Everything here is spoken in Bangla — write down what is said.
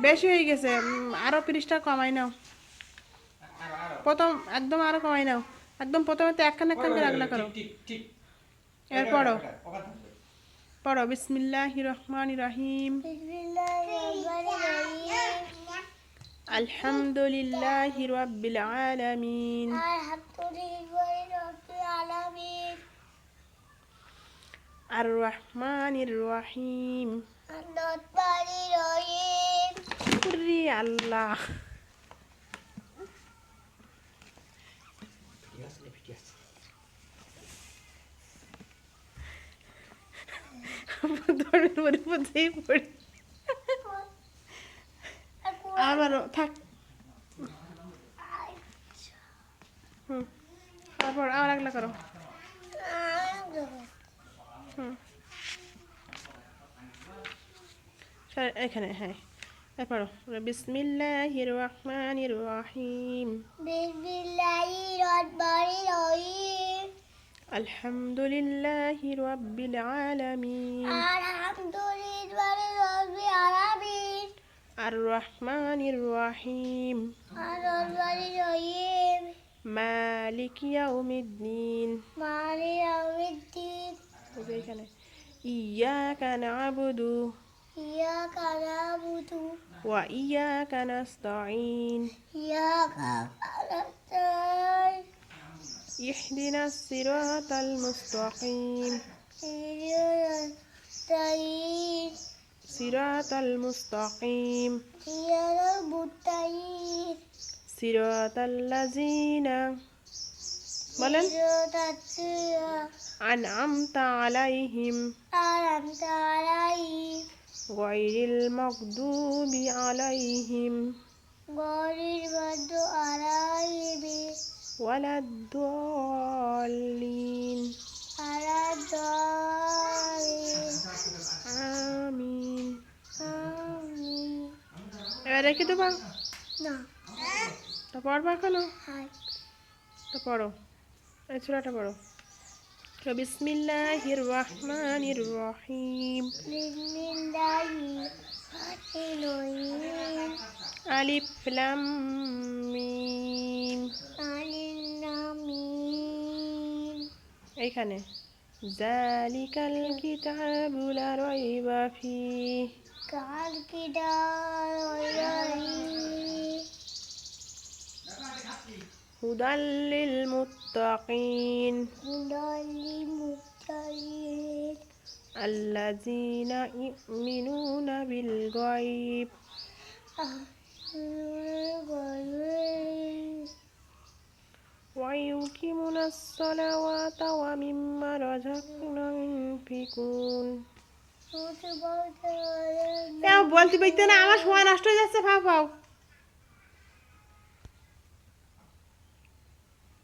বেশি হয়ে গেছে, আরো পৃষ্ঠা কমাই নাও। প্রথম একদম আরো কমাই নাও, একদম প্রথমে তো একখান একখান করে আগলা করো। এরপরও পড়ো বিসমিল্লাহির রহমানির রহিম। আলহামদুলিল্লাহি রাব্বিল আলামিন। আর রহমানির রহিম। আল্লাহ আবারও থাক। তারপর আবার আগলা করো। এখানে হ্যাঁ, তারপরও বিসমিল্লাহির রহমানির রহিম। আলহামদুলিল্লাহি রাব্বিল আলামিন। আর রহমানির রহিম। মালিক ইয়াউমিদ্দিন। এখানে ইয়াকা না'বুদু ওয়া ইয়াকা নাস্তাঈন। ইহদিনাস সিরাতাল মুস্তাকিম। সিরাতাল মুস্তাকিম। সিরাতাল্লাযীনা বলেন আনআমতা আলাইহিম গায়রিল মাগদুবি আলাইহিম ওয়ালাদ-দাল্লিন। আমিন। এবার রেখে দেবা না, তো পড়বা কেন? তো পড়ো, এই সূরাটা পড়ো। বিসমিল্লাহির রহমানির রহিম। আলিফ লাম মিম। এইখানে যালিকাল কিতাবু লা রাইবা ফীহ। হুদাল লিল মুত্তাকিন। আল্লাযীনা ইউমিনুনা বিল গায়ব ওয়া ইউকিমুনাস সালাওয়াতা ওয়া মিম্মা রাযাকনাহুম ইউনফিকুন। বলতে বলতে না, আমার সময় নষ্ট হয়ে যাচ্ছে। ফাও ফাও।